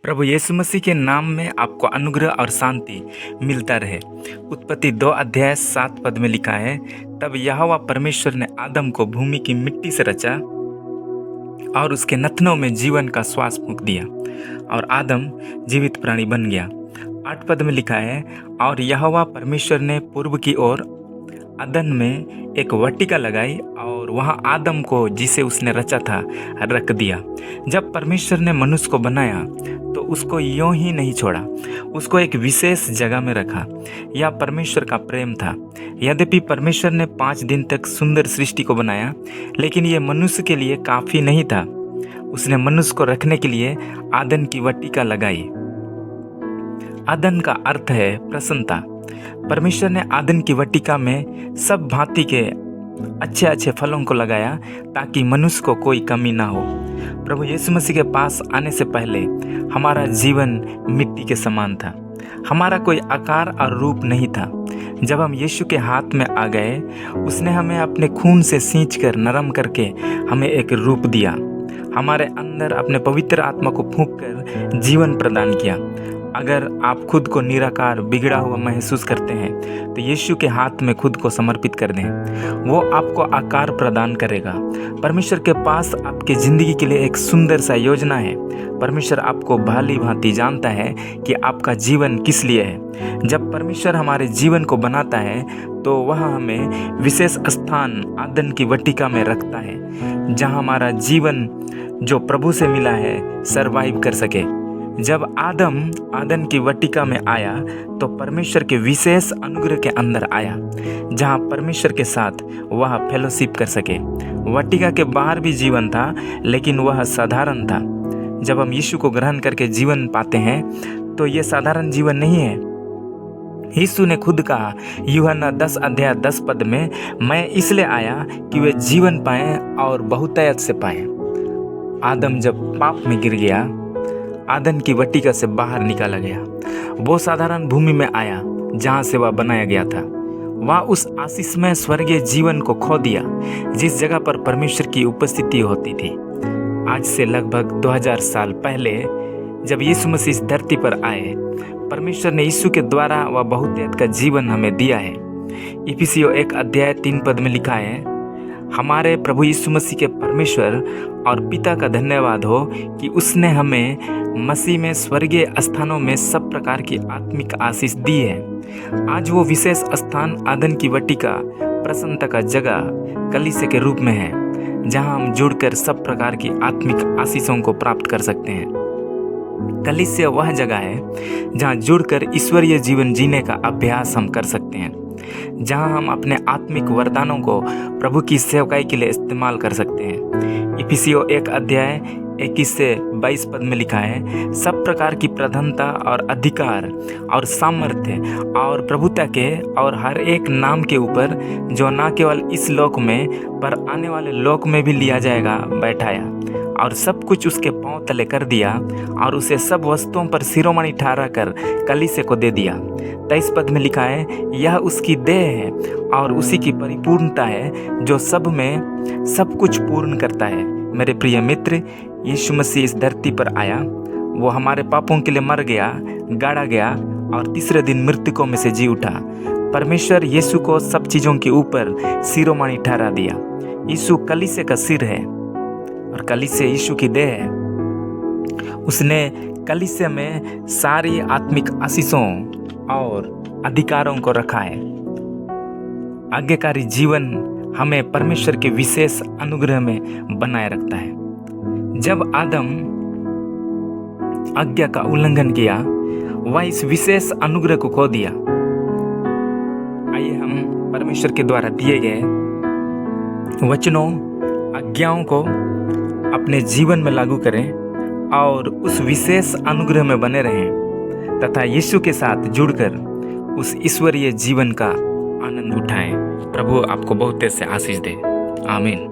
प्रभु यीशु मसीह के नाम में आपको अनुग्रह और शांति मिलता रहे। उत्पत्ति 2 अध्याय 7 पद में लिखा है, तब यहोवा परमेश्वर ने आदम को भूमि की मिट्टी से रचा और उसके नथनों में जीवन का श्वास फूंक दिया और आदम जीवित प्राणी बन गया। 8 पद में लिखा है, और यहोवा परमेश्वर ने पूर्व की ओर अदन में एक वाटिका लगाई और वहाँ आदम को जिसे उसने रचा था रख दिया। जब परमेश्वर ने मनुष्य को बनाया तो उसको यूं ही नहीं छोड़ा, उसको एक विशेष जगह में रखा। यह परमेश्वर का प्रेम था। यद्यपि परमेश्वर ने 5 दिन तक सुंदर सृष्टि को बनाया, लेकिन यह मनुष्य के लिए काफ़ी नहीं था। उसने मनुष्य को रखने के लिए आदन की वाटिका लगाई। आदन का अर्थ है प्रसन्नता। परमेश्वर ने आदन की वाटिका में सब भांति के अच्छे अच्छे फलों को लगाया ताकि मनुष्य को कोई कमी ना हो। प्रभु यीशु मसीह के पास आने से पहले हमारा जीवन मिट्टी के समान था। हमारा कोई आकार और रूप नहीं था। जब हम यीशु के हाथ में आ गए, उसने हमें अपने खून से सींचकर नरम करके हमें एक रूप दिया। हमारे अंदर अपने पवित्र आत्मा को फूंककर जीवन प्रदान किया। अगर आप खुद को निराकार बिगड़ा हुआ महसूस करते हैं तो यीशु के हाथ में खुद को समर्पित कर दें। वो आपको आकार प्रदान करेगा। परमेश्वर के पास आपके ज़िंदगी के लिए एक सुंदर सा योजना है। परमेश्वर आपको भली भांति जानता है कि आपका जीवन किस लिए है। जब परमेश्वर हमारे जीवन को बनाता है तो वह हमें विशेष स्थान आदन की वाटिका में रखता है, जहाँ हमारा जीवन जो प्रभु से मिला है सर्वाइव कर सके। जब आदन की वाटिका में आया तो परमेश्वर के विशेष अनुग्रह के अंदर आया, जहां परमेश्वर के साथ वह फेलोशिप कर सके। वाटिका के बाहर भी जीवन था, लेकिन वह साधारण था। जब हम यीशु को ग्रहण करके जीवन पाते हैं तो यह साधारण जीवन नहीं है। यीशु ने खुद कहा यूहन्ना 10 अध्याय 10 पद में, मैं इसलिए आया कि वे जीवन पाएं और बहुतायत से पाएं। आदम जब पाप में गिर गया, आदन की वाटिका से बाहर निकाला गया। वो साधारण भूमि में आया जहाँ से वह बनाया गया था। वह उस आशीषमय स्वर्गीय जीवन को खो दिया जिस जगह पर परमेश्वर की उपस्थिति होती थी। आज से लगभग 2000 साल पहले जब यीशु मसीह इस धरती पर आए, परमेश्वर ने यीशु के द्वारा वह बहुतायत का जीवन हमें दिया है। इफिसियों 1 अध्याय 3 पद में लिखा है, हमारे प्रभु यीशु मसीह के परमेश्वर और पिता का धन्यवाद हो कि उसने हमें मसीह में स्वर्गीय स्थानों में सब प्रकार की आत्मिक आशीष दी है। आज वो विशेष स्थान आदन की वाटिका प्रसन्नता का जगह कलीसिया के रूप में है, जहां हम जुड़कर सब प्रकार की आत्मिक आशीषों को प्राप्त कर सकते हैं। कलीसिया वह जगह है जहां जुड़कर ईश्वरीय जीवन जीने का अभ्यास हम कर सकते हैं, जहां हम अपने आत्मिक वरदानों को प्रभु की सेवकाई के लिए इस्तेमाल कर सकते हैं। इफिसियों 1 अध्याय 21 से 22 पद में लिखा है, सब प्रकार की प्रधानता और अधिकार और सामर्थ्य और प्रभुता के और हर एक नाम के ऊपर जो न केवल इस लोक में पर आने वाले लोक में भी लिया जाएगा बैठाया, और सब कुछ उसके पांव तले कर दिया और उसे सब वस्तुओं पर शिरोमणि ठहरा कर कलीसिया को दे दिया। 23 पद में लिखा है, यह उसकी देह है और उसी की परिपूर्णता है जो सब में सब कुछ पूर्ण करता है। मेरे प्रिय मित्र, यीशु मसीह इस धरती पर आया। वो हमारे पापों के लिए मर गया, गाड़ा गया और तीसरे दिन मृतकों में से जी उठा। परमेश्वर यीशु को सब चीज़ों के ऊपर शिरोमणि ठहरा दिया। यीशु कलीसिया का सिर है और कलीसिया यीशु की देह है। उसने कलीसिया में सारी आत्मिक आशीषों और अधिकारों को रखा है। आज्ञाकारी जीवन हमें परमेश्वर के विशेष अनुग्रह में बनाए रखता है। जब आदम आज्ञा का उल्लंघन किया, वह इस विशेष अनुग्रह को खो दिया। आइए हम परमेश्वर के द्वारा दिए गए वचनों, आज्ञाओं को अपने जीवन में लागू करें और उस विशेष अनुग्रह में बने रहें तथा यीशु के साथ जुड़कर उस ईश्वरीय जीवन का आनंद उठाएं। प्रभु आपको बहुत से आशीष दे। आमीन।